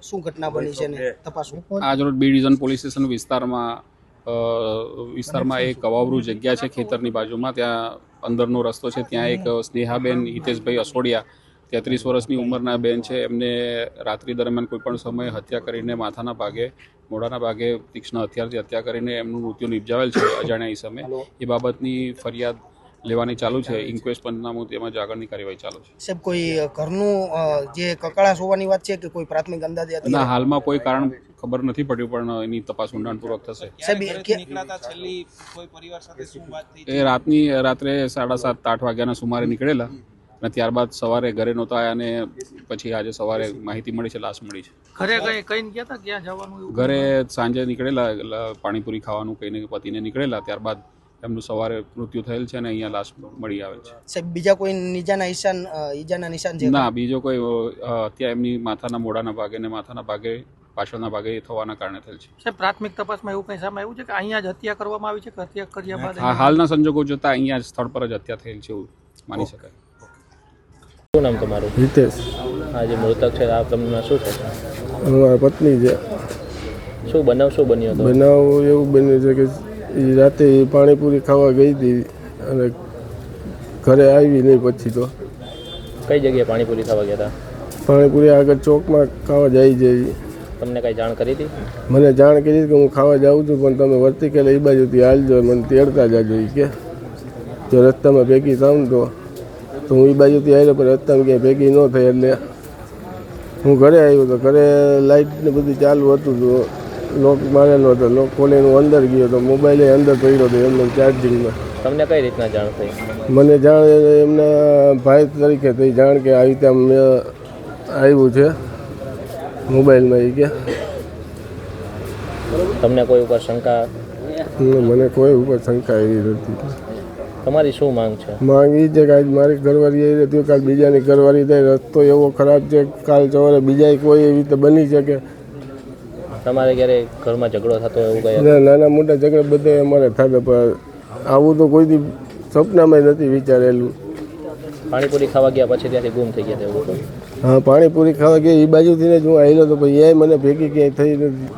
શું ઘટના બની છે ને તપાસ? આજરોજ બી ડિવિઝન પોલીસ સ્ટેશન વિસ્તારમાં એક કવાવરું જગ્યા છે ખેતરની બાજુમાં. ત્યાં અંદરનો રસ્તો છે. ત્યાં એક સ્નેહાબેન હિતેશભાઈ અસોડિયા 33 વર્ષની ઉંમરના બેન છે. એમને રાત્રિ દરમિયાન કોઈપણ સમયે હત્યા કરીને માથાના ભાગે, મોઢાના ભાગે તીક્ષ્ણ હથિયારથી હત્યા કરીને એમનું મૃત્યુ નિપજાવેલ છે અજાણ્યા ઇસમે. એ બાબતની ફરિયાદ લેવાની ચાલુ છે. ઇન્ક્વેસ્ટ પંચનામું તેમજ આગળની કાર્યવાહી ચાલુ છે. સાહેબ, કોઈ ઘરનું જે કકળાશ હોવાની વાત છે કે કોઈ પ્રાથમિક અંદાજે? ના, હાલમાં કોઈ કારણ ખબર નથી પડ્યું, પણ એની તપાસ ઊંડાણપૂર્વક થશે. એ રાત્રે 7:30-8 વાગ્યાના સુમારે નીકળેલા અને ત્યારબાદ સવારે ઘરે નહોતા આવ્યા અને પછી આજે સવારે માહિતી મળી છે, લાશ મળી છે. ઘરે સાંજે નીકળેલા પાણીપુરી ખાવાનું કહીને પતિને નીકળેલા. ત્યારબાદ એમનું સવારે મૃત્યુ થયેલ છે અને અહીંયા લાશ મળી આવેલ છે. સાહેબ, બીજા કોઈ ઈજાના નિશાન છે? ના, બીજો કોઈ અત્યારે એમની માથાના મોઢાના ભાગે ને માથાના ભાગે પાછળના ભાગે થવાના કારણે થયેલ છે. સાહેબ, પ્રાથમિક તપાસમાં એવું કંઈ સામે આવ્યું છે કે અહીંયા જ હત્યા કરવામાં આવી છે કે હત્યા કર્યા બાદ? હાલના સંજોગો જોતા અહીંયા સ્થળ પર જ હત્યા થયેલ છે એવું માની શકાય. શું નામ તમારું? હિતેશ. આ જે મૃતક છે આ તમને શું છે? મારા પત્ની છે. શું બન્યો હતો? બનાવ એવું બન્યું છે કે એ રાતે પાણીપુરી ખાવા ગઈ હતી અને ઘરે આવી નહીં. પછી તો કઈ જગ્યાએ પાણીપુરી ખાવા ગયા હતા? પાણીપુરી આગળ ચોકમાં ખાવા જાય છે. તમને કઈ જાણ કરી હતી? મને જાણ કરી કે હું ખાવા જાઉં છું, પણ તમે વર્તી કે એ બાજુથી હાલજો, મને તેડતા જાજો કે જો રસ્તામાં ભેગી થાવ ને તો હું એ બાજુથી આવ્યો, પણ રસ્તામાં ક્યાંય ભેગી ન થઈ. એટલે હું ઘરે આવ્યો તો ઘરે લાઇટ ને બધું ચાલુ હતું, તો લોક મારેલો હતો. લોક ખોલીને હું અંદર ગયો તો મોબાઈલ અંદર પડ્યો હતો એમને ચાર્જિંગમાં. તમને કઈ રીતના જાણ થઈ? મને જાણ એમના ભાઈ તરીકે થઈ જાણ કે આવી રીતે મેં આવ્યું છે મોબાઈલમાં. એ કે તમને કોઈ ઉપર શંકા? મને કોઈ ઉપર શંકા એવી નથી. તમારી શું માંગ છે? માંગ એ છે કે આજ મારી ઘરવાળી આવી હતી, કાલ બીજાની ઘરવાળી થાય. રસ્તો એવો ખરાબ છે, કાલ સવારે બીજા કોઈ એવી રીતે બની શકે. તમારે ક્યારે ઘરમાં ઝઘડો થતો એવું કઈ? નાના મોટા ઝઘડા બધા અમારે થતા, પણ આવું તો કોઈથી સપનામાં નથી વિચારેલું. પાણીપુરી ખાવા ગયા પછી ત્યાંથી ગુમ થઈ ગયા એવું? હા, પાણીપુરી ખાવા ગયા એ બાજુથી જ હું આવેલો તો, પછી એ મને ભેગી ક્યાંય થઈ નથી.